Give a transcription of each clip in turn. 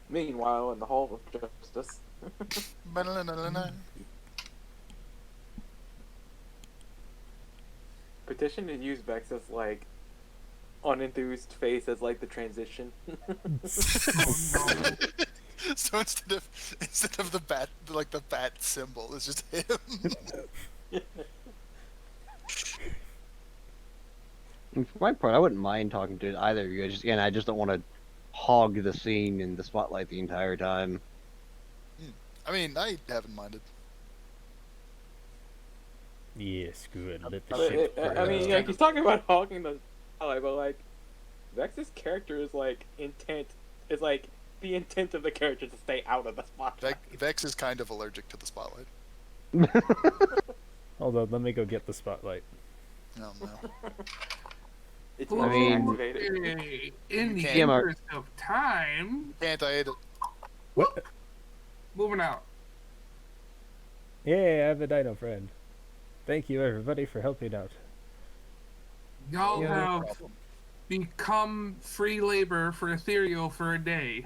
Meanwhile, in the Hall of Justice, Ba-la-la-la-la. petition to use Vex as like unenthused face as like the transition. Oh no. So instead of the bat, like the bat symbol, it's just him. And for my part, I wouldn't mind talking to either of you. I just don't want to hog the scene in the spotlight the entire time. I mean, I haven't minded. Yes, good. Let the But ship I mean, like he's talking about hogging the spotlight, but like Vex's character is like the intent of the character to stay out of the spotlight. Vex is kind of allergic to the spotlight. Hold on, let me go get the spotlight. No. It's I mean- activated. Okay. In the can't- interest of time, Can't I? What? moving out. Yay, I have a dino friend. Thank you, everybody, for helping out. Y'all Yeah. have become free labor for Ethereal for a day.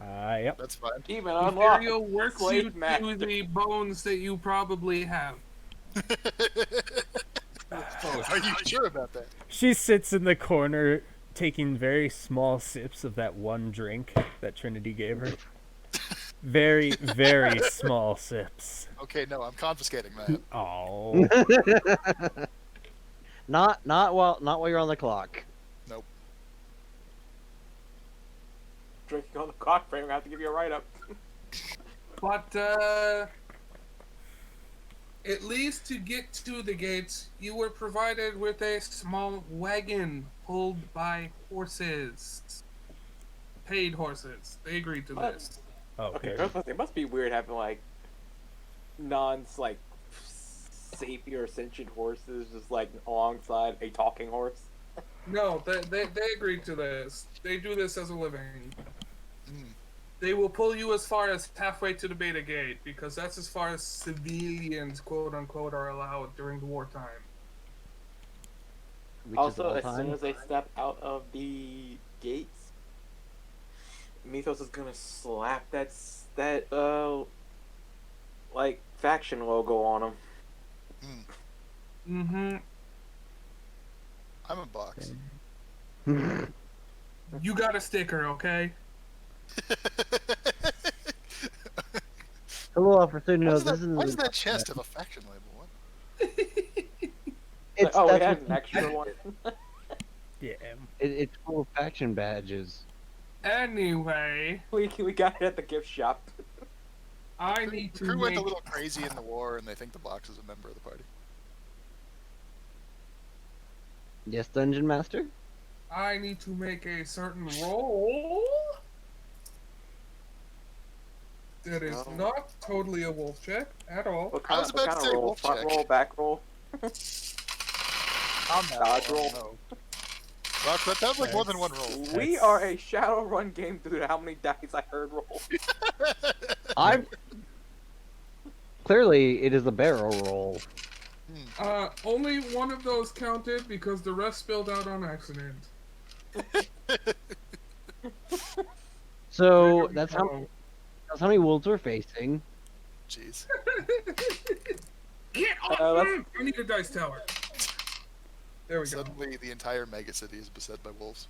Yep. That's fine. Even unlocked. Ethereal works you Slave to master. the bones that you probably have. Are you sure about that? She sits in the corner taking very small sips of that one drink that Trinity gave her. Very, very small sips. Okay, no, I'm confiscating that. Oh. Not while you're on the clock. Nope. Drinking on the clock frame, I have to give you a write-up. But, at least to get to the gates, you were provided with a small wagon pulled by horses. Paid horses. They agreed to What? this. Okay, Okay. first of all, it must be weird having like like sapier sentient horses just like alongside a talking horse. No, they agreed to this. They do this as a living. Mm. They will pull you as far as halfway to the Beta Gate, because that's as far as civilians, quote unquote, are allowed during the wartime. Which is Also, all as time. soon as they step out of the gates, Mythos is gonna slap that like faction logo on him. Mm-hmm. I'm a box. You got a sticker, okay? Hello, Officer. No, Why this does isn't. why does that chest have a faction label? What? It's, Oh, we that's had what- an extra one. Yeah. It's full of faction badges. Anyway, we got it at the gift shop. I need to Crew went a make... little crazy in the war, and they think the box is a member of the party. Yes, Dungeon Master. I need to make a certain roll that is Oh. not totally a wolf check at all. What I kind, was what about kind to of say roll? wolf Front check. roll, back roll? Combat Dodge roll, roll. no. Rock, that sounds like more than one roll. We That's- are a Shadowrun game due to how many dice I heard roll. I've clearly it is a barrel roll. Only one of those counted because the rest spilled out on accident. So There we go. that's how many wolves we're facing. Jeez. Get off! let's- I need a dice tower. There we go. Suddenly, the entire megacity is beset by wolves.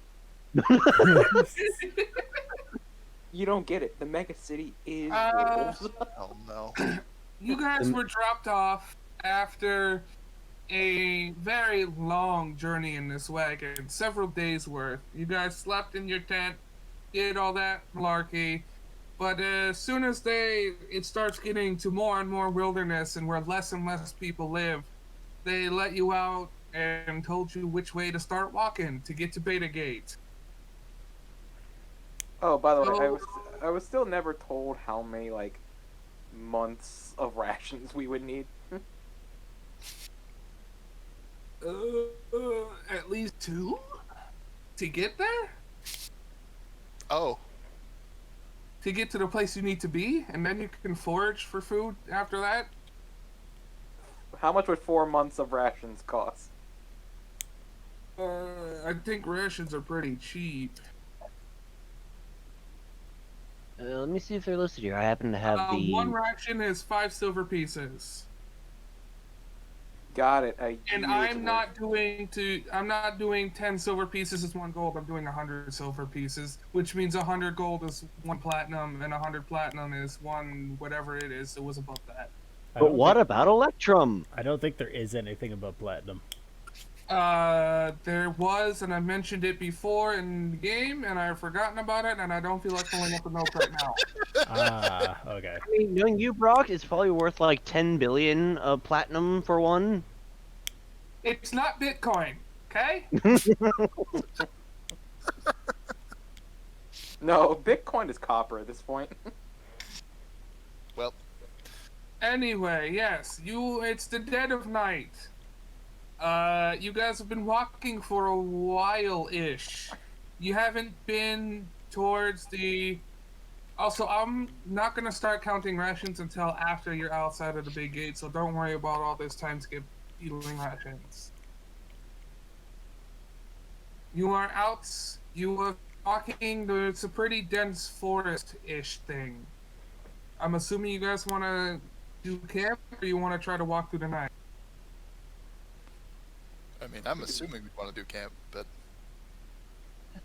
You don't get it. The mega city is Uh, wolves. Oh no. You guys were dropped off after a very long journey in this wagon, several days worth. You guys slept in your tent, did all that malarkey, but as soon as it starts getting to more and more wilderness and where less and less people live, they let you out and told you which way to start walking to get to Beta Gate. Oh, by the way, Oh. I was still never told how many like months of rations we would need. At least 2 to get there, Oh. to get to the place you need to be, and then you can forage for food after that. How much would 4 months of rations cost? I think rations are pretty cheap. Let me see if they're listed here. I happen to have the. One ration is 5 silver pieces. Got it. And I'm not doing 10 silver pieces as 1 gold. I'm doing 100 silver pieces, which means 100 gold is 1 platinum, and 100 platinum is 1 whatever it is. It was above that. But what about Electrum? I don't think there is anything above platinum. There was, and I mentioned it before in the game, and I've forgotten about it, and I don't feel like pulling up the notes right now. Ah, okay. I mean, knowing you, Brock, it's probably worth like 10 billion of platinum for one. It's not Bitcoin, okay? No, Bitcoin is copper at this point. Well, Anyway, yes, it's the dead of night. You guys have been walking for a while-ish. You haven't been towards the... Also, I'm not going to start counting rations until after you're outside of the big gate, so don't worry about all this time skip eating rations. You are walking, it's a pretty dense forest-ish thing. I'm assuming you guys want to do camp, or you want to try to walk through the night? I mean, I'm assuming we want to do camp, but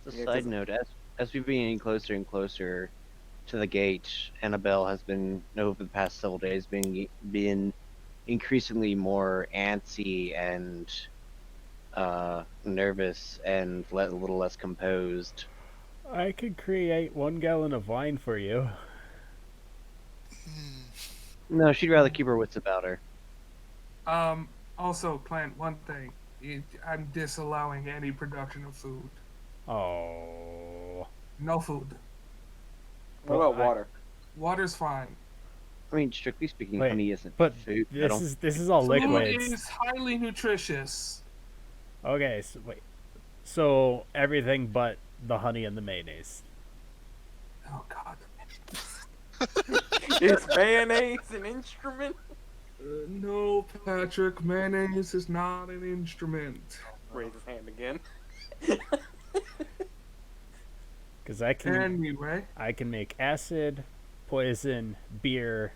That's a side note. As we've been getting closer and closer to the gate, Annabelle has been, over the past several days, been increasingly more antsy and nervous and a little less composed. I could create 1 gallon of wine for you. No, she'd rather keep her wits about her. Also, Clint, one thing. I'm disallowing any production of food. Oh. No food. What about water? Water's fine. I mean, strictly speaking, Wait, honey isn't but food. this is all Food liquids. is highly nutritious. Okay, so wait. So everything but the honey and the mayonnaise. Oh God. Is mayonnaise an instrument? No, Patrick. Mayonnaise is not an instrument. Raise his hand again. Because I can Anyway, make acid, poison, beer,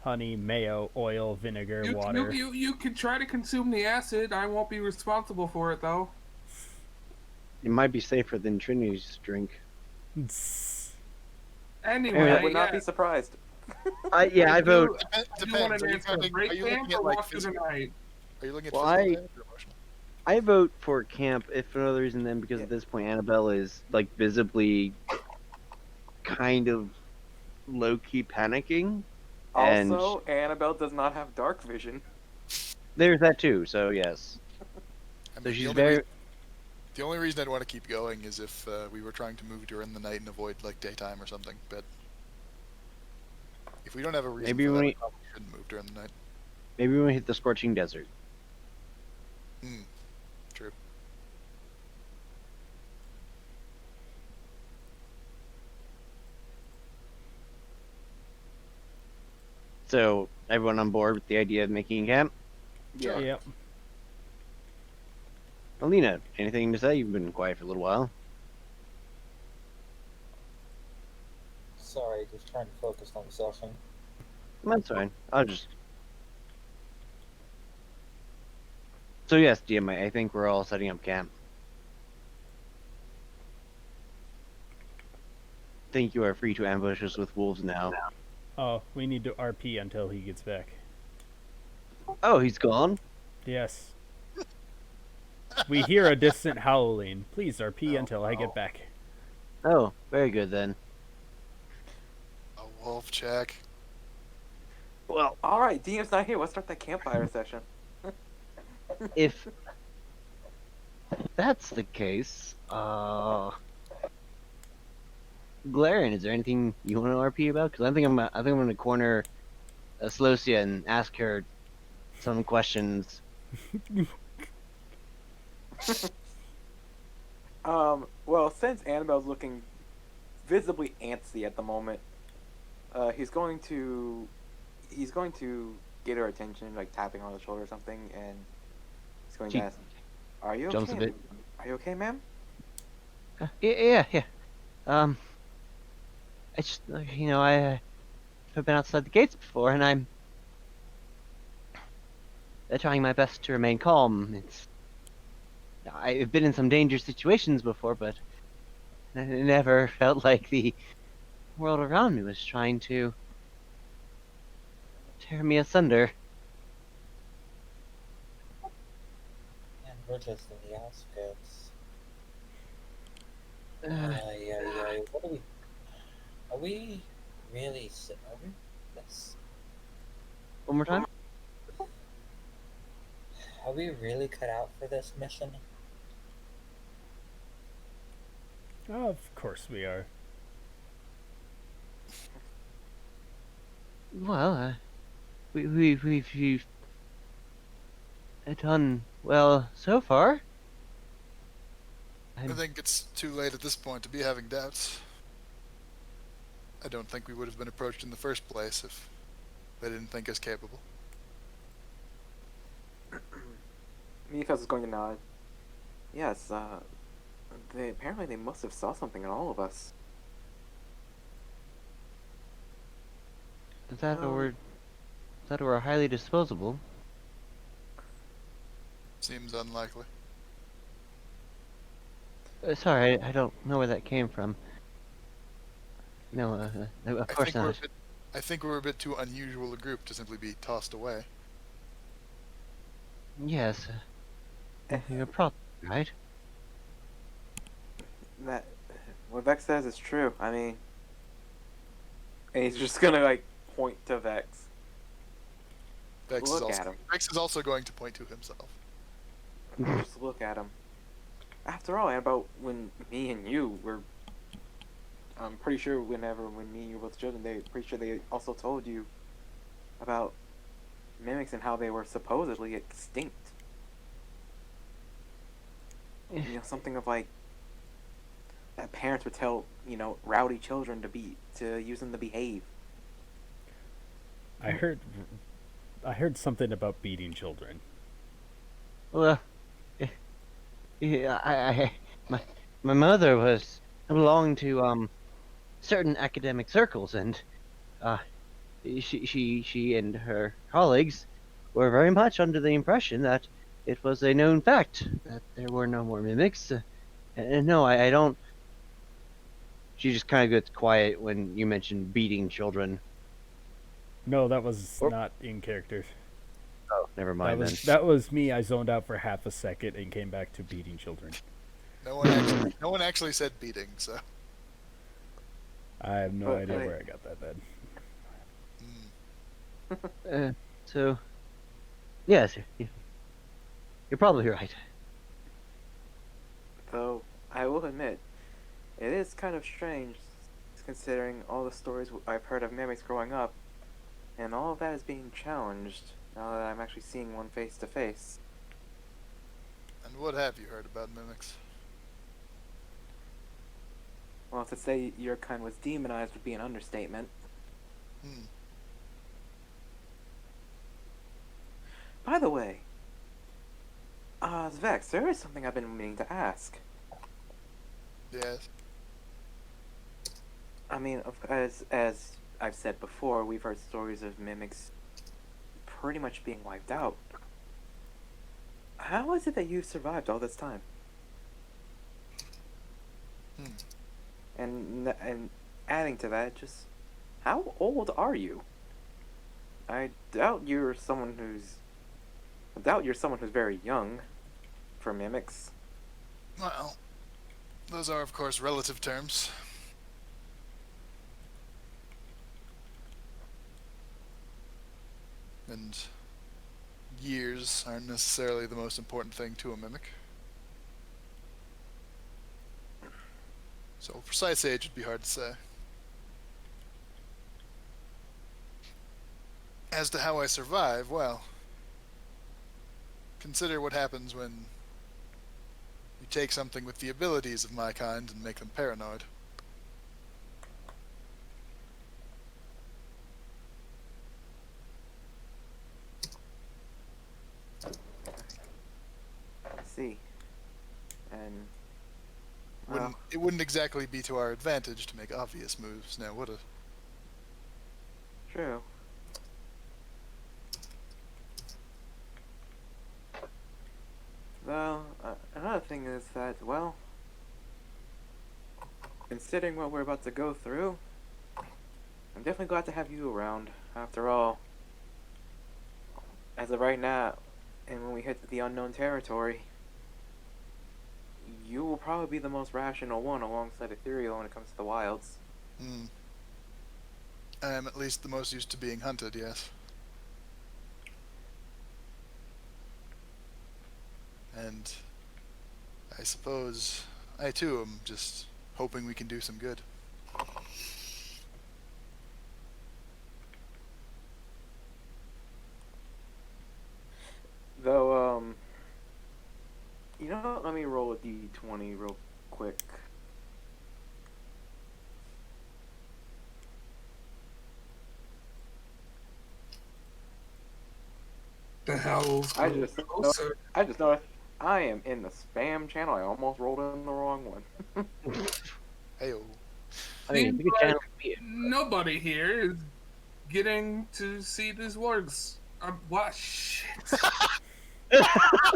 honey, mayo, oil, vinegar, water. you can try to consume the acid. I won't be responsible for it, though. It might be safer than Trinity's drink. Anyway, I would not be surprised. I vote. Do you want depends. an Are you answer counting- break are you camp looking at, or like, walk through the physical- night? Are you looking at Well, physical damage or emotional? I vote for camp, if for no other reason than because Yeah. at this point Annabelle is like visibly kind of low-key panicking. And Also, Annabelle does not have dark vision. there's that too, so yes. I So mean, she's the only very the only reason I'd want to keep going is if we were trying to move during the night and avoid like daytime or something. But if we don't have a reason Maybe for that, when we we- probably shouldn't move during the night. maybe when we hit the scorching desert. True. So everyone on board with the idea of making camp? Yeah. Yep. Alina, anything to say? You've been quiet for a little while. Sorry, just trying to focus on the session. That's fine. I'll just. So yes, DM, I think we're all setting up camp. Think you are free to ambush us with wolves now. Oh, we need to RP until he gets back. Oh, he's gone? Yes. We hear a distant howling. Please RP Oh, until I no. get back. Oh, very good then. A wolf check. Well, Alright, DM's not here. Let's start that campfire session. if that's the case, Glarian, is there anything you want to RP about? Because I think I'm going to corner Slocia and ask her some questions. Well, since Annabelle's looking visibly antsy at the moment, he's going to get her attention, like tapping her on the shoulder or something, and he's going She to ask, "Are you jumps a okay? bit. Are you okay, ma'am?" Yeah. I just, I've been outside the gates before, and I'm trying my best to remain calm. I've been in some dangerous situations before, but I never felt like the world around me was trying to tear me asunder. And we're just in the outskirts. Uh, Yeah. What are we? Are we really? Are we? That's. one more time? Are we really cut out for this mission? Oh, of course we are. Well, we've done well so far. I think it's too late at this point to be having doubts. I don't think we would have been approached in the first place if they didn't think us capable. Mifaz is going to nod. Yes, apparently they must have saw something in all of us. That we're highly disposable. Seems unlikely. Sorry, I don't know where that came from. No, of course not. I think we're a bit too unusual a group to simply be tossed away. Yes, you're probably right. That what Vex says is true. I mean, and he's just gonna like point to Vex. Look at him. Vex is also going to point to himself. Just look at him. After all, about when me and you were, I'm pretty sure when me and you were both children, they also told you about mimics and how they were supposedly extinct. You know, something of like that parents would tell, rowdy children to use them to behave. I heard something about beating children. Well, yeah, my mother belonged to certain academic circles, and she and her colleagues were very much under the impression that it was a known fact that there were no more mimics. And no, I don't. She just kind of gets quiet when you mention beating children. No, that was not in character. Oh, never mind then. That was me. I zoned out for half a second and came back to beating children. No one actually said beating, so. I have no idea where I got that then. So, yes, you're probably right. Though I will admit, it is kind of strange, considering all the stories I've heard of mimics growing up, and all of that is being challenged now that I'm actually seeing one face to face. And what have you heard about mimics? Well, to say your kind was demonized would be an understatement. By the way, Vex, there is something I've been meaning to ask. Yes. I mean, as I've said before, we've heard stories of mimics pretty much being wiped out. How is it that you survived all this time? And adding to that, just how old are you? I doubt you're someone who's very young for mimics. Well, those are of course relative terms. And years aren't necessarily the most important thing to a mimic. So precise age would be hard to say. As to how I survive, well, consider what happens when you take something with the abilities of my kind and make them paranoid. I see. And It wouldn't exactly be to our advantage to make obvious moves now, would it? True. Well, another thing is that, well, considering what we're about to go through, I'm definitely glad to have you around. After all, as of right now, and when we hit the unknown territory, you will probably be the most rational one alongside Ethereal when it comes to the wilds. I am at least the most used to being hunted, yes. And I suppose I too am just hoping we can do some good. Though, you know what? Let me roll a d20 real quick. The hell's I just closer? I just noticed I am in the spam channel. I almost rolled in the wrong one. Heyo. I mean, Seems we could like channel me. nobody here is getting to see these words. What shit?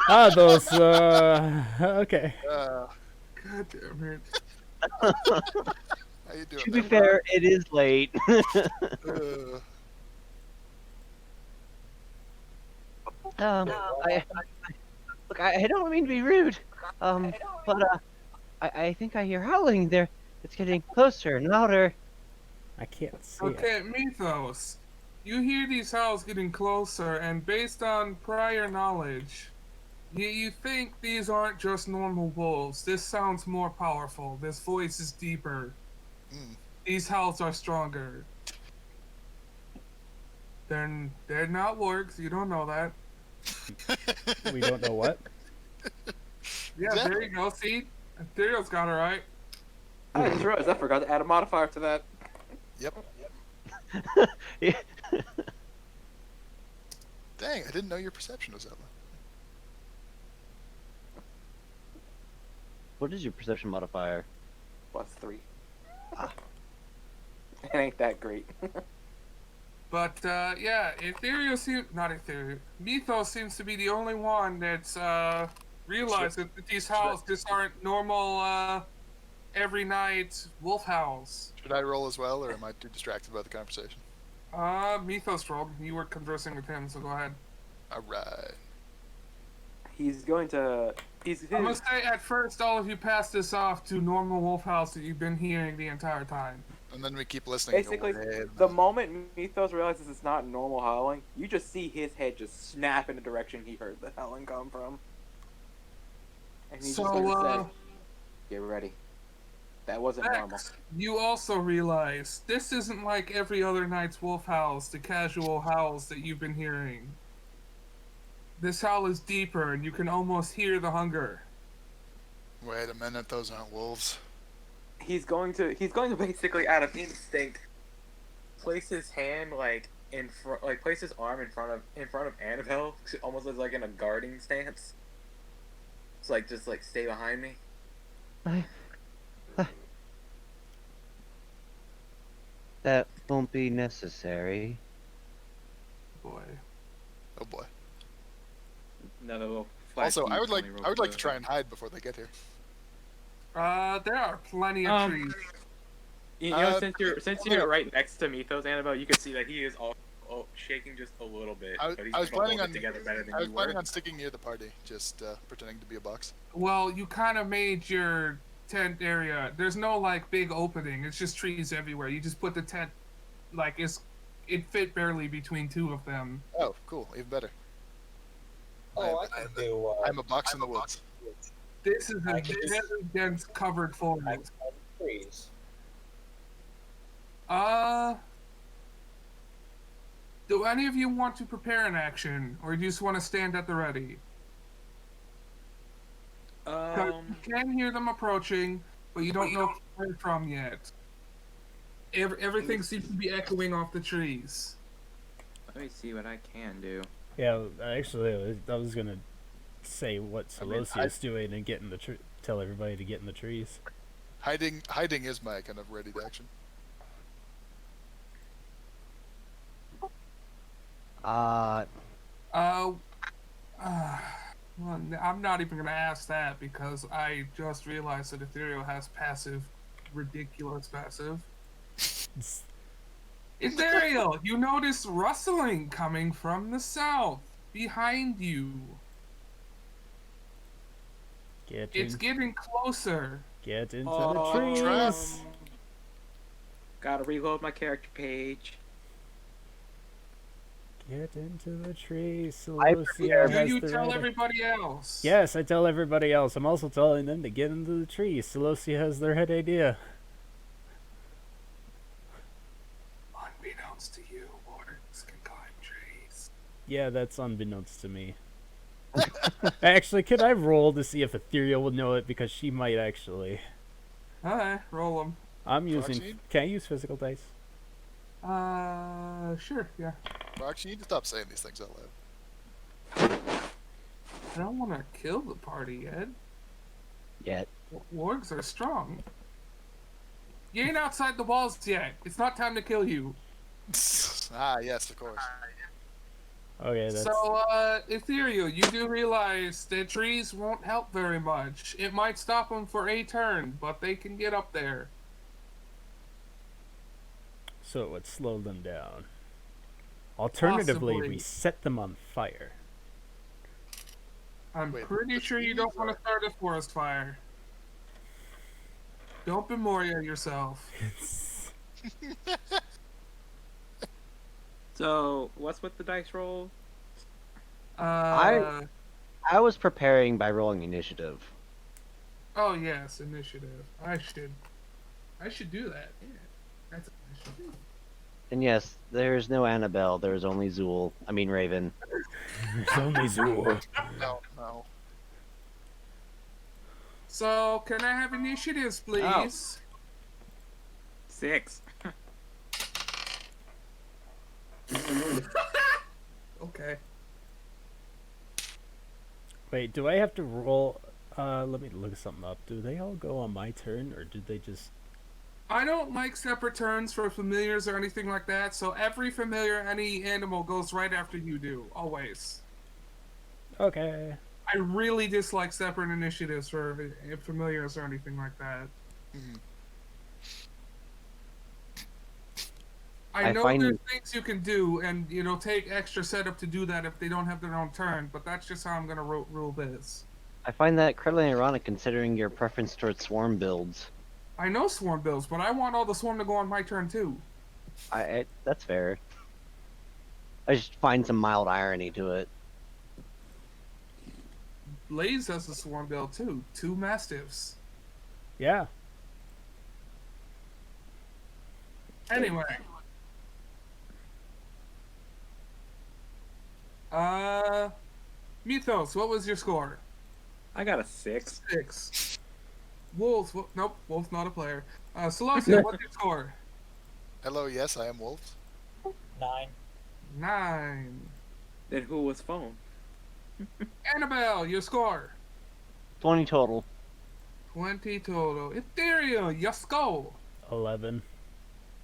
Ah, those. Okay. God damn it. How you doing To be there? fair, it is late. Uh, Look, I don't mean to be rude. But I think I hear howling there. It's getting closer and louder. I can't see it. Okay, Mythos. You hear these howls getting closer, and based on prior knowledge, you think these aren't just normal wolves. This sounds more powerful. This voice is deeper. These howls are stronger. They're not wargs. You don't know that. We don't know what. Yeah, there you go. See, Ethereal's got it right. I just realized I forgot to add a modifier to that. Yep. Yeah. Dang, I didn't know your perception was that low. What is your perception modifier? +3. It ain't that great. But yeah, Mythos seems to be the only one that's realized that these howls just aren't normal every night wolf howls. Should I roll as well, or am I too distracted by the conversation? Mythos rolled. You were conversing with him, so go ahead. Alright. He's going to. I'm gonna say at first, all of you pass this off to normal wolf howls that you've been hearing the entire time. And then we keep listening. Basically, Wait a the minute. moment Mythos realizes it's not normal howling, you just see his head just snap in the direction he heard the howling come from. And he's just going to say, "Get ready. That wasn't normal." Next, you also realize this isn't like every other night's wolf howls, the casual howls that you've been hearing. This howl is deeper, and you can almost hear the hunger. Wait a minute, those aren't wolves. He's going to basically out of instinct place his hand place his arm in front of Annabelle, almost as like in a guarding stance. It's like just like stay behind me. That won't be necessary. Boy. Oh boy. Another little flash. Also, I would like to try and hide before they get here. There are plenty of trees. You know, since you're right next to Mythos, Annabelle, you can see that he is all shaking just a little bit. I but he's was planning on together better than I was you planning were. on sticking near the party, just pretending to be a box. Well, you kind of made your tent area. There's no like big opening. It's just trees everywhere. You just put the tent like it fit barely between two of them. Oh, cool, even better. Oh, I can do. I'm a box in the woods. This is a I can just- very dense covered forest. trees. Do any of you want to prepare an action, or do you just want to stand at the ready? 'Cause you can hear them approaching, but you don't know where from yet. Everything seems to be echoing off the trees. Let me see what I can do. Yeah, actually, I was gonna say what Solosius doing and get in the tell everybody to get in the trees. Hiding is my kind of ready to action. Uh, Well, I'm not even gonna ask that because I just realized that Ethereal has passive, ridiculous passive. Ethereal, you notice rustling coming from the south behind you. It's getting closer. Get into the trees. Gotta reload my character page. Get into the trees. I Celosia prepare- Do has you the tell right- everybody else? Yes, I tell everybody else. I'm also telling them to get into the trees. Celosia has their head idea. Unbeknownst to you, orcs can climb trees. Yeah, that's unbeknownst to me. Actually, could I roll to see if Ethereal would know it? Because she might actually. Alright, roll them. I'm using. Proxy? Can I use physical dice? Sure, yeah. Rox, you need to stop saying these things out loud. I don't want to kill the party yet. yet. Wargs are strong. You ain't outside the walls yet. It's not time to kill you. Ah, yes, of course. Okay, that's. So, Ethereal, you do realize that trees won't help very much. It might stop them for a turn, but they can get up there. So it would slow them down. Alternatively, Possibly. we set them on fire. I'm Wait, pretty the sure you trees don't want are- to start a forest fire. Don't be Moria yourself. So, what's with the dice roll? Uh, I was preparing by rolling initiative. oh yes, initiative. I should do that. Yeah, that's what I should do. And yes, there's no Annabelle. There's only Zool. I mean Raven. It's only Zool. No. So, can I have initiatives, please? 6. Okay. Wait, do I have to roll? Let me look something up. Do they all go on my turn, or did they just? I don't like separate turns for familiars or anything like that, so every familiar, any animal goes right after you do, always. Okay. I really dislike separate initiatives for familiars or anything like that. Mhm. I I know find- there's things you can do, and take extra setup to do that if they don't have their own turn. But that's just how I'm gonna rule this. I find that incredibly ironic considering your preference towards swarm builds. I know swarm builds, but I want all the swarm to go on my turn too. That's fair. I just find some mild irony to it. Blaze has a swarm build too. 2 mastiffs. Yeah. Anyway. Mythos, what was your score? I got a 6. 6. Wolves, nope, Wolf's not a player. Celosia, what's your score? Hello, yes, I am Wolf. 9. 9. Then who was phone? Annabelle, your score? 20 total. 20 total. Ethereal, your score? 11.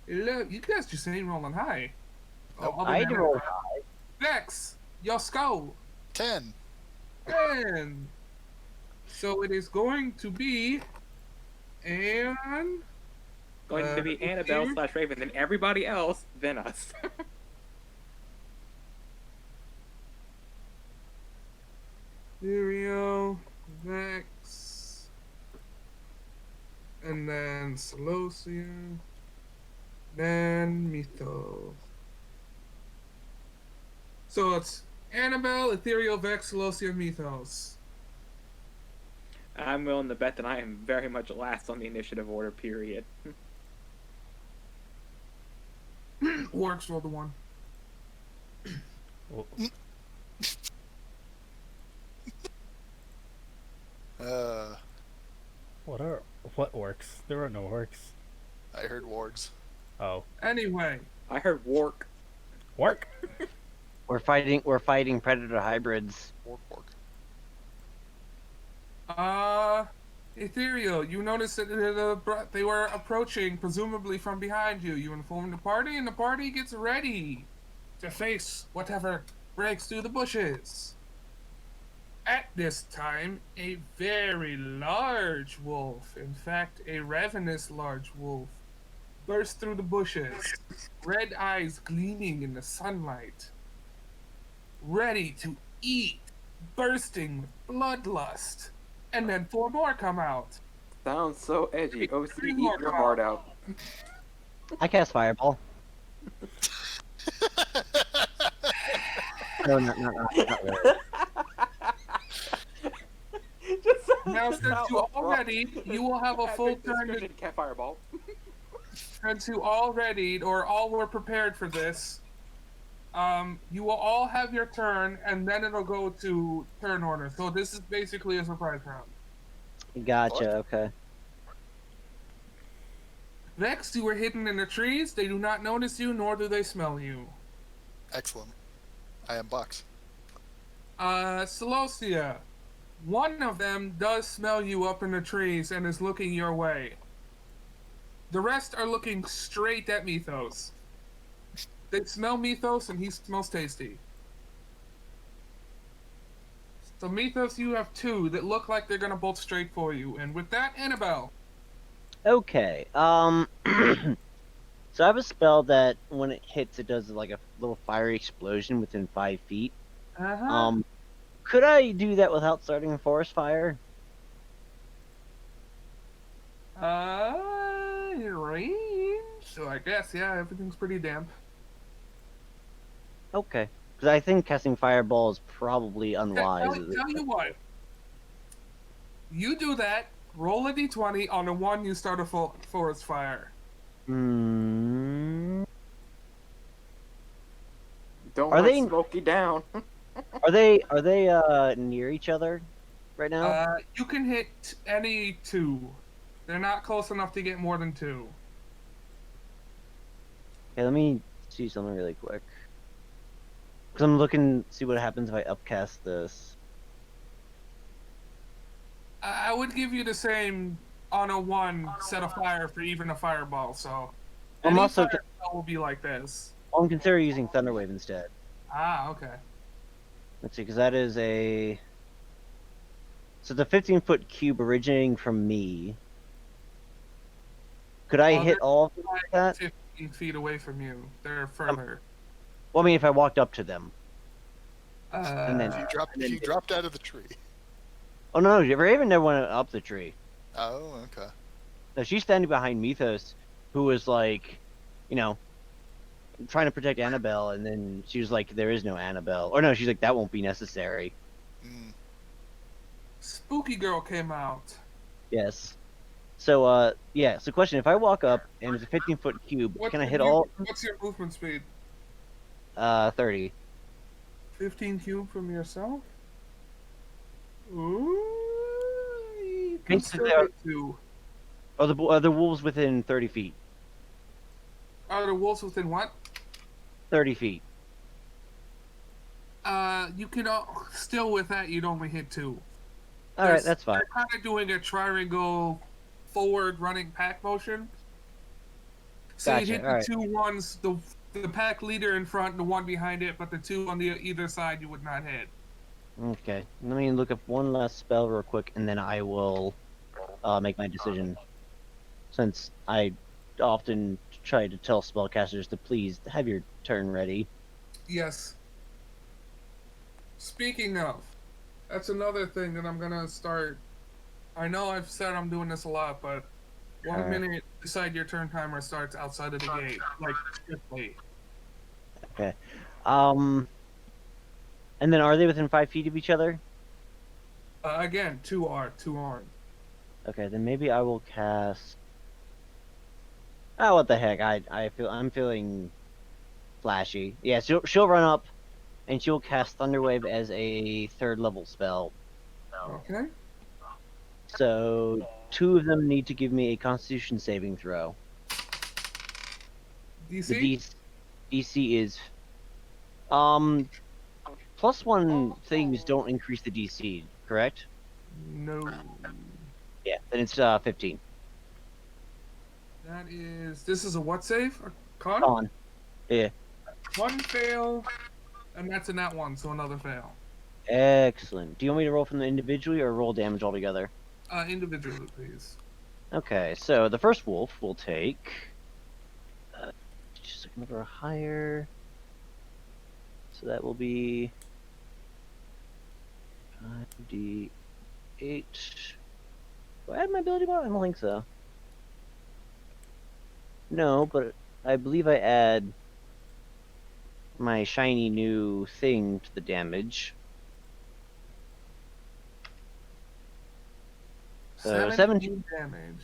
You guys just ain't rolling high. Oh, other I than rolled Annabelle. Vex, your score? 10. 10. So it is going to be Going to be Annabelle / Raven, then everybody else, then us. Ethereal, Vex, and then Celosia, then Mythos. So it's Annabelle, Ethereal, Vex, Celosia, Mythos. I'm willing to bet that I am very much last on the initiative order, period. Orcs roll the 1. Well, what orcs? There are no orcs. I heard wargs. Oh, Anyway, I heard Wark. work. We're fighting predator hybrids. Warg. Ethereal, you notice that they were approaching, presumably from behind you. You inform the party, and the party gets ready to face whatever breaks through the bushes. At this time, a very large wolf, in fact, a ravenous large wolf, bursts through the bushes, red eyes gleaming in the sunlight, ready to eat, bursting with bloodlust. And then 4 more come out. Sounds so edgy. OC, Three eat more your come heart out. out. I cast Fireball. No, not really. Now, since you already, you will have a full turn to, Cat fireball. since you already, or all were prepared for this, you will all have your turn, and then it'll go to turn order. So this is basically a surprise round. Gotcha. Okay. Vex, you were hidden in the trees. They do not notice you, nor do they smell you. Excellent. I am Box. Celosia, one of them does smell you up in the trees and is looking your way. The rest are looking straight at Mythos. They smell Mythos, and he smells tasty. So Mythos, you have 2 that look like they're gonna bolt straight for you. And with that, Annabelle. Okay. So I have a spell that when it hits, it does like a little fiery explosion within 5 feet. Uh-huh. Could I do that without starting a forest fire? Range. So I guess, yeah, everything's pretty damp. Okay. Because I think casting Fireball is probably unwise. Tell you what. You do that. Roll a d20. On a 1, you start a forest fire. Hmm. Don't Are let they- Smokey down. Are they near each other right now? You can hit any 2. They're not close enough to get more than 2. Okay, let me see something really quick. Because I'm looking to see what happens if I upcast this. I would give you the same on a 1 set of fire for even a fireball, so I'm any also fireball will be like this. I'm considering using Thunderwave instead. Ah, okay. Let's see, because that is a... So the 15-foot cube originating from me. Could I hit all of them like that? 15 feet away from you. They're further. Well, I mean, if I walked up to them. And then- If you dropped out of the tree. Oh, no, Raven never went up the tree. Oh, okay. No, she's standing behind Mythos, who was like, you know, trying to protect Annabelle, and then she was like, there is no Annabelle. Or no, she's like, that won't be necessary. Mm. Spooky Girl came out. Yes. So, yeah, so question, if I walk up and it's a 15-foot cube, can I hit all? What's your movement speed? 30. 15 cube from yourself? Ooh. You can Basically, still hit 2. Are the wolves within 30 feet? Are the wolves within what? 30 feet. You can still with that you'd only hit 2. Alright, that's fine. They're kind of doing a triangle forward running pack motion. So Gotcha, you hit the alright. 2 ones, the pack leader in front, the one behind it, but the 2 on the either side you would not hit. Okay, let me look up one last spell real quick, and then I will make my decision. Since I often try to tell spellcasters to please have your turn ready. Yes. Speaking of, that's another thing that I'm gonna start. I know I've said I'm doing this a lot, but 1 minute beside your turn timer starts outside of the gate, like strictly. Okay. And then are they within 5 feet of each other? Again, 2 aren't. Okay, then maybe I will cast. Oh, what the heck? I'm feeling flashy. Yeah, she'll run up, and she'll cast Thunderwave as a 3rd level spell. Okay. So 2 of them need to give me a Constitution saving throw. DC? The DC is +1 things don't increase the DC, correct? No. Yeah, then it's 15. That is. This is a what save? A con? On. Yeah. One fail, and that's a nat one, so another fail. Excellent. Do you want me to roll from the individually or roll damage altogether? Individually, please. Okay, so the first wolf will take just a number higher. So that will be 5d8. Do I add my ability mod? I don't think so. No, but I believe I add my shiny new thing to the damage. So 17 damage.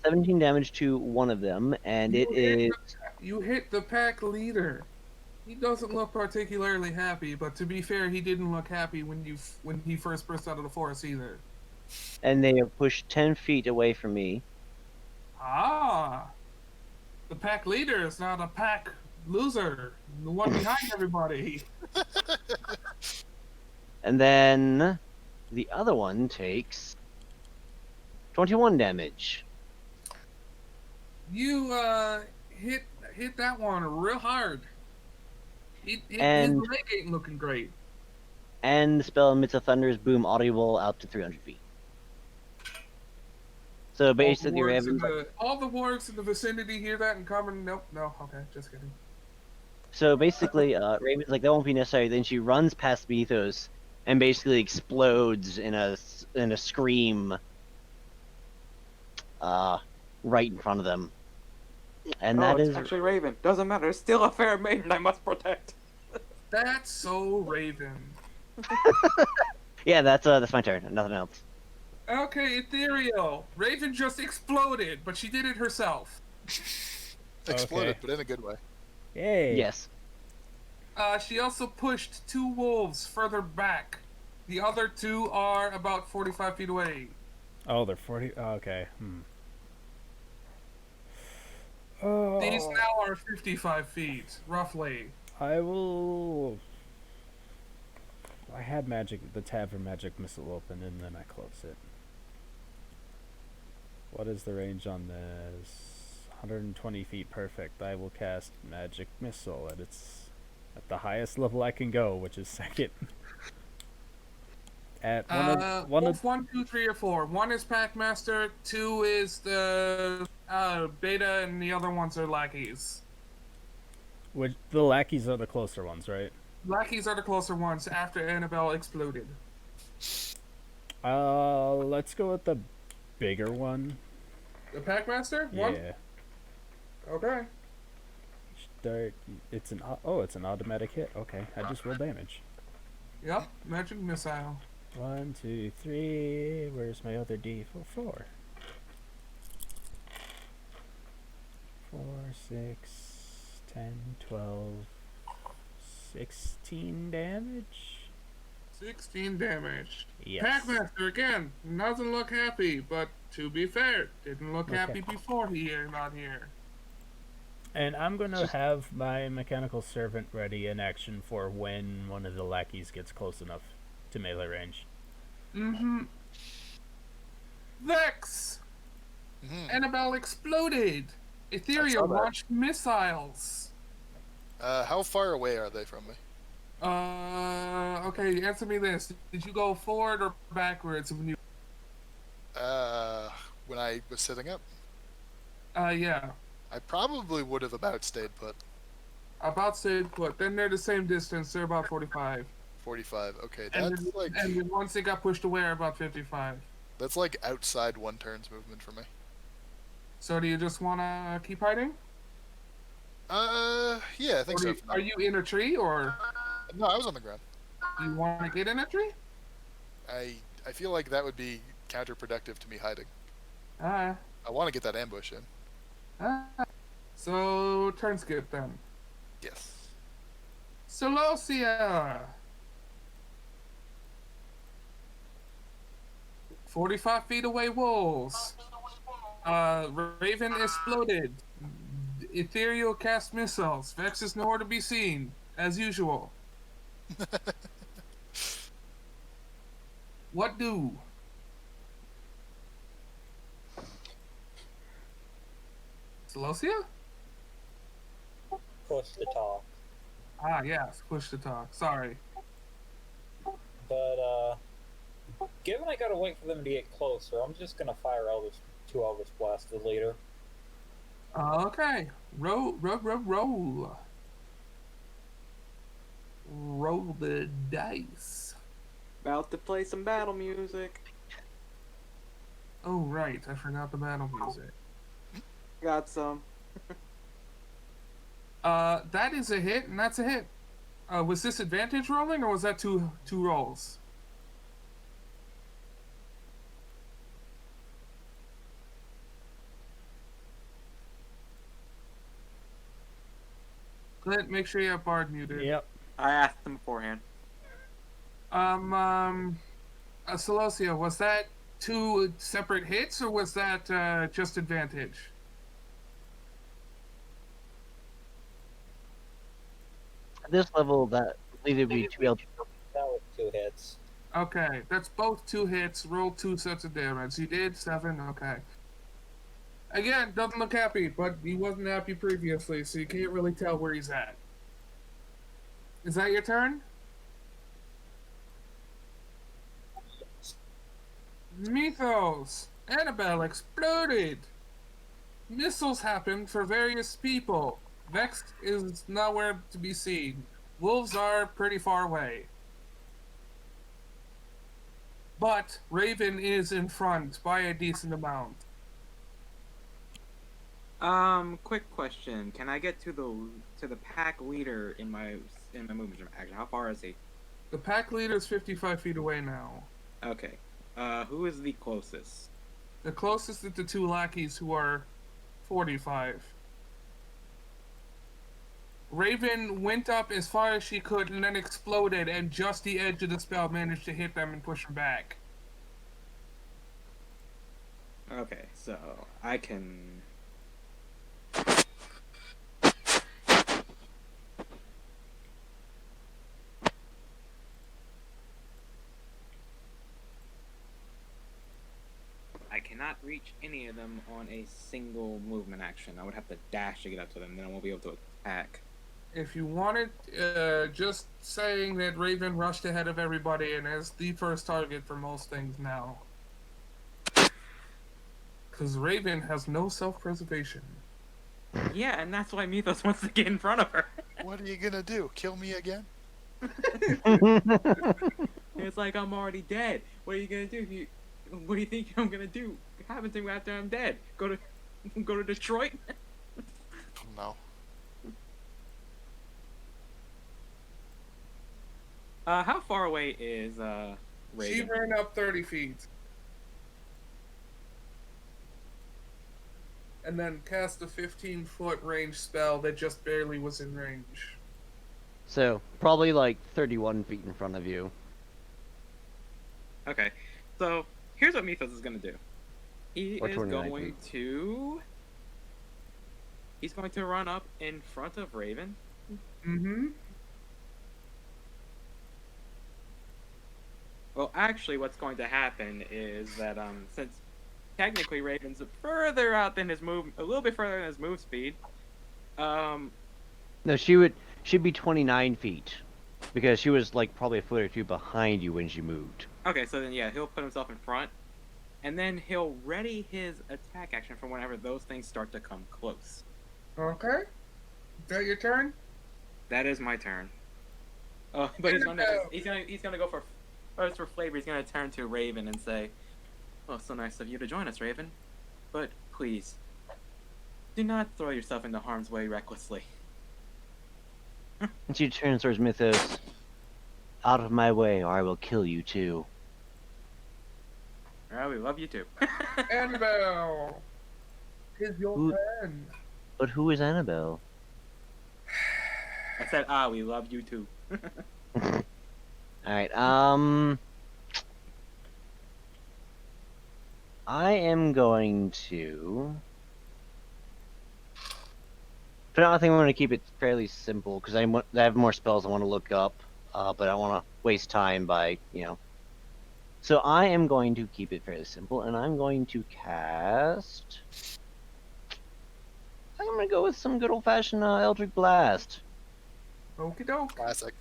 17 damage to one of them, and it is... You hit the pack leader. He doesn't look particularly happy, but to be fair, he didn't look happy when he first burst out of the forest either. And they are pushed 10 feet away from me. Ah, the pack leader is not a pack loser. The one behind everybody. And then the other one takes 21 damage. You hit that one real hard. His And- leg ain't looking great. And the spell emits a thunderous boom audible out to 300 feet. So basically, All the wargs in the vicinity hear that and come and nope, no, okay, just kidding. So basically, Raven's like, that won't be necessary. Then she runs past Bethos and basically explodes in a scream right in front of them. And that it's is actually Raven. Doesn't matter. It's still a fair maiden I must protect. That's so Raven. yeah, that's my turn. Nothing else. Okay, Ethereal. Raven just exploded, but she did it herself. Exploded, Okay. but in a good way. Yay. Yes. She also pushed 2 wolves further back. The other 2 are about 45 feet away. Oh, they're 40. Oh, okay. Oh. These now are 55 feet, roughly. I will. I had the tab for magic missile open and then I closed it. What is the range on this? 120 feet, perfect. I will cast magic missile at the highest level I can go, which is second. At Wolf 1, 2, 3, or 4. 1 is Packmaster, 2 is the beta, and the other ones are lackeys. which the lackeys are the closer ones, right? Lackeys are the closer ones after Annabelle exploded. Let's go with the bigger one. The Packmaster? 1? Yeah. Okay. Start. It's an automatic hit. Okay, I just roll damage. Yep, magic missile. 1, 2, 3. Where's my other D? 4. 4, 6, 10, 12, 16 damage. 16 damage. Yes. Packmaster again doesn't look happy, but to be fair, didn't look Okay. happy before he got here. And I'm gonna have my mechanical servant ready in action for when one of the lackeys gets close enough to melee range. Vex! Annabelle exploded! I Ethereal saw that. launched missiles. How far away are they from me? Okay, answer me this. Did you go forward or backwards when you... When I was sitting up, yeah. I probably would have about stayed put. About stayed put. Then they're the same distance. They're about 45. 45. Okay, And that's like then once they got pushed away, about 55. that's like outside one turn's movement for me. So do you just want to keep hiding? Yeah, I think so. Are you in a tree, or No, I was on the ground. do you want to get in a tree? I feel like that would be counterproductive to me hiding. Ah. I want to get that ambush in. So, turn skip then. Yes. Celosia! 45 feet away, wolves. Raven exploded. Ethereal cast missiles. Vex is nowhere to be seen, as usual. What do? Celosia? Push to talk. Ah, yes, push to talk. Sorry. But, given I gotta wait for them to get closer, I'm just gonna fire two Eldritch Blasts later. Okay. Roll. Roll the dice. About to play some battle music. Oh, right. I forgot the battle music. Got some. That is a hit, and that's a hit. Was this advantage rolling, or was that two rolls? Clint, make sure you have Bard muted. Yep. I asked him beforehand. Celosia, was that two separate hits, or was that just advantage? At this level, that would either be 2 That was 2 hits. Okay, that's both 2 hits. Roll 2 sets of damage. You did 7. Okay. Again, doesn't look happy, but he wasn't happy previously, so you can't really tell where he's at. Is that your turn? Mythos! Annabelle exploded! Missiles happened for various people. Vex is nowhere to be seen. Wolves are pretty far away. But Raven is in front by a decent amount. Quick question. Can I get to the pack leader in my movement action? How far is he? The pack leader is 55 feet away now. Okay. Who is the closest? The closest is the 2 lackeys, who are 45. Raven went up as far as she could and then exploded, and just the edge of the spell managed to hit them and push them back. Okay, so I can. I cannot reach any of them on a single movement action. I would have to dash to get up to them, then I won't be able to attack. If you wanted, just saying that Raven rushed ahead of everybody and is the first target for most things now. Because Raven has no self-preservation. Yeah, and that's why Mythos wants to get in front of her. What are you gonna do? Kill me again? It's like I'm already dead. What are you gonna do? What do you think I'm gonna do? What happens to me after I'm dead? Go to Detroit? No. How far away is She Raven? ran up 30 feet. And then cast a 15-foot range spell that just barely was in range. So, probably like 31 feet in front of you. Okay, so here's what Mythos is gonna do. He Or is 29 going feet. to. He's going to run up in front of Raven. Mm-hmm. Well, actually, what's going to happen is that since technically Raven's further out than his move, a little bit further than his move speed. No, she'd be 29 feet. Because she was like probably a foot or two behind you when she moved. Okay, so then yeah, he'll put himself in front, and then he'll ready his attack action for whenever those things start to come close. Okay. Is that your turn? That is my turn. Oh, but he's gonna go for first for flavor. He's gonna turn to Raven and say, "Oh, so nice of you to join us, Raven. But please, do not throw yourself into harm's way recklessly." And she turns towards Mythos. Out of my way, or I will kill you too. Alright, we love you too. Annabelle! It's your Who- turn. But who is Annabelle? I said, we love you too. Alright, I am going to... For now, I think I'm going to keep it fairly simple, because I have more spells I want to look up, but I don't want to waste time by, So I am going to keep it fairly simple, and I'm going to cast... I'm gonna go with some good old-fashioned Eldritch Blast. Okie doke. Classic.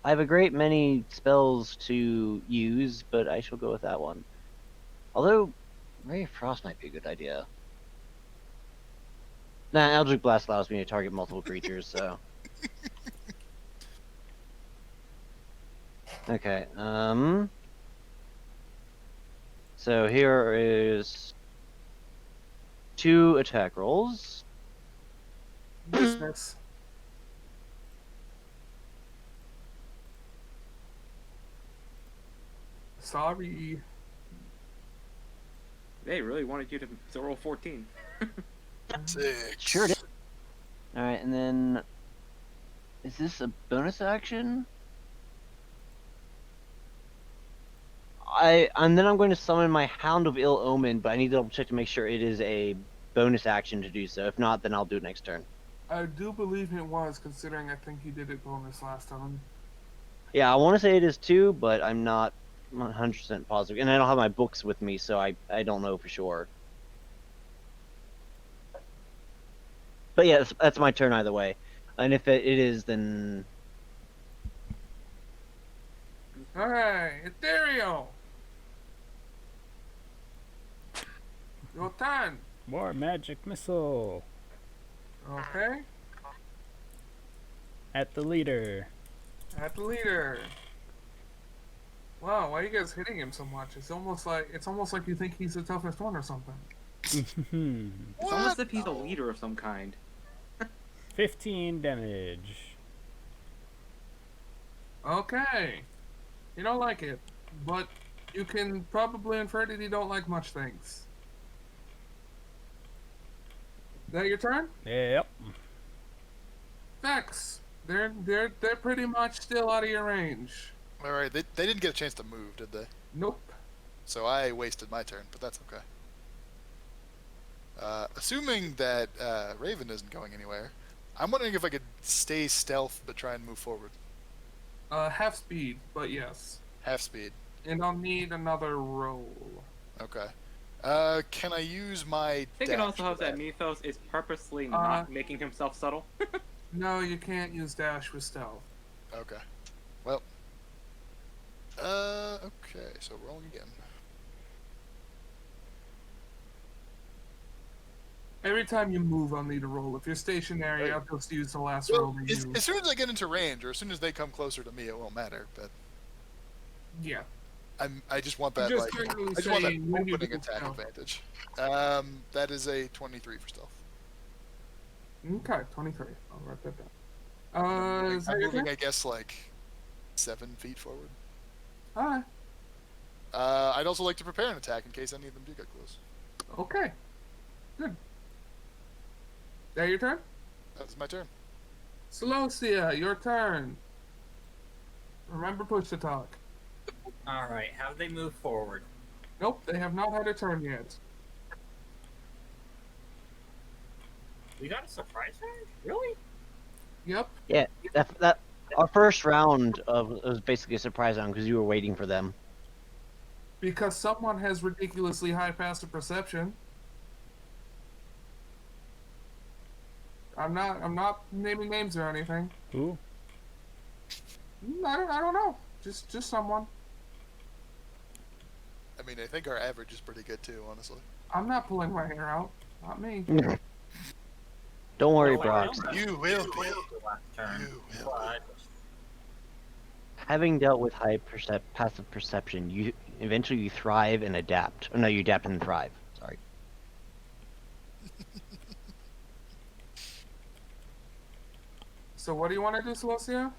I have a great many spells to use, but I shall go with that one. Although, Ray of Frost might be a good idea. Nah, Eldritch Blast allows me to target multiple creatures, so... Okay, So here is 2 attack rolls. Business. Sorry. They really wanted you to roll 14. 6. Sure did. Alright, and then... Is this a bonus action? And then I'm going to summon my Hound of Ill Omen, but I need to double check to make sure it is a bonus action to do so. If not, then I'll do it next turn. I do believe it was, considering I think you did it bonus last time. Yeah, I want to say it is too, but I'm not 100% positive. And I don't have my books with me, so I don't know for sure. But yeah, that's my turn either way. And if it is, then... Alright, Ethereal! Your turn! More magic missile Okay, at the leader. at the leader. Wow, why are you guys hitting him so much? It's almost like you think he's the toughest one or something. It's almost as if he's a leader of some kind. 15 damage. Okay. You don't like it, but you can probably infer that you don't like much things. Is that your turn? Yep. Vex. They're pretty much still out of your range. Alright, they didn't get a chance to move, did they? Nope. So I wasted my turn, but that's okay. Assuming that Raven isn't going anywhere, I'm wondering if I could stay stealth but try and move forward. Half speed, but yes. Half speed. And I'll need another roll. Okay. Can I use my I think it dash also for helps that Mythos is purposely not making himself subtle. No, you can't use dash with stealth. Okay. Well. Okay, so rolling again. Every time you move, I'll need a roll. If you're stationary, Right. I'll just use the last roll Well, we use. as soon as I get into range, or as soon as they come closer to me, it won't matter. But Yeah. I just want that Just like generally I just want that saying when you opening do attack stealth. advantage. That is a 23 for stealth. Okay, 23. I'll write that down. Is that I'm your moving, turn? I guess, like 7 feet forward. Alright. I'd also like to prepare an attack in case any of them do get close. Okay. Good. That your turn? That's my turn. Celosia, your turn. Remember push to talk. Alright, have they moved forward? Nope, they have not had a turn yet. We got a surprise round? Really? Yep. Yeah, that our first round was basically a surprise round because you were waiting for them. Because someone has ridiculously high passive perception. I'm not naming names or anything. Who? I don't know. Just someone. I mean, I think our average is pretty good too, honestly. I'm not pulling my hair out. Not me. Don't worry, No, I Brock. know. You will be. The last turn. You will. But Having dealt with high passive perception, you eventually thrive and adapt. Oh, no, you adapt and thrive. Sorry. So what do you want to do, Celosia?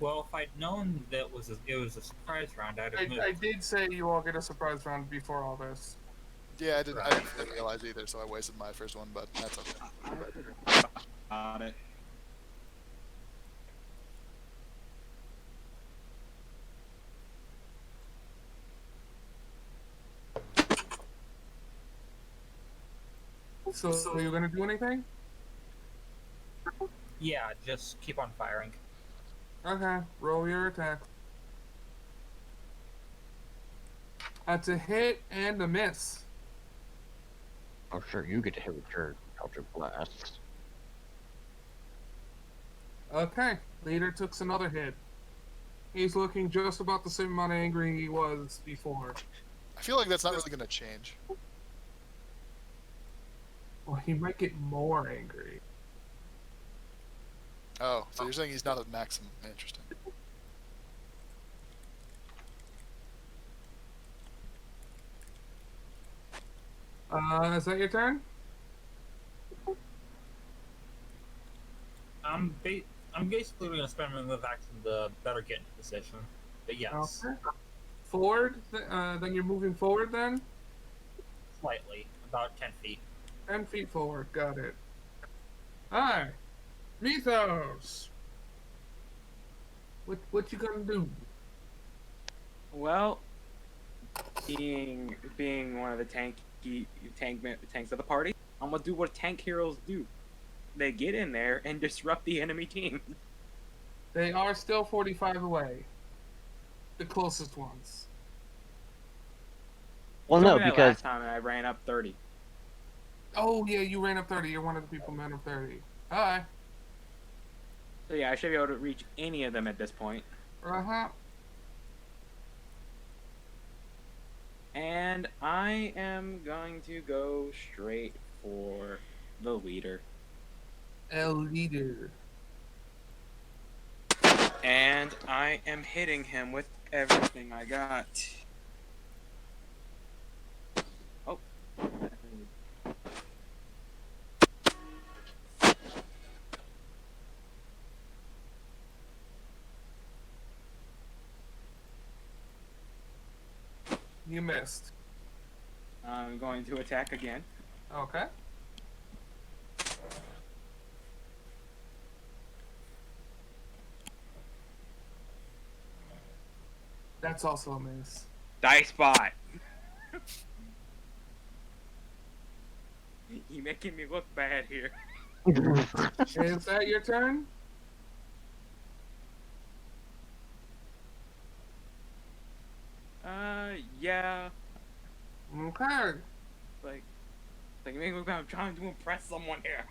well, if I'd known that it was a surprise round, I'd have moved. I did say you all get a surprise round before all this. Yeah, I didn't realize either, so I wasted my first one, but that's okay. Got it. So are you gonna do anything? Yeah, just keep on firing. Okay, roll your attack. That's a hit and a miss. I'm sure you get to hit with your Eldritch Blast. Okay, leader took another hit. He's looking just about the same amount of angry he was before. I feel like that's not really going to change. Well, he might get more angry. Oh, so you're saying he's not at maximum. Interesting. Is that your turn? I'm basically going to spend my move action to better get into position. But yes, Okay. Forward? Then you're moving forward then? slightly, about 10 feet. 10 feet forward, got it. Alright. Mythos! What you gonna do? Well, being one of the tanks of the party, I'm gonna do what tank heroes do. They get in there and disrupt the enemy team. They are still 45 away. The closest ones. Well, You no, told me that because last time I ran up 30. Oh yeah, you ran up 30. You're one of the people who ran up 30. Alright. So yeah, I should be able to reach any of them at this point. Uh-huh. And I am going to go straight for the leader. El leader. And I am hitting him with everything I got. Oh. You missed. I'm going to attack again. Okay. That's also a miss. Dice bot. You making me look bad here. Is that your turn? Yeah. Okay. Like you make me look bad. I'm trying to impress someone here.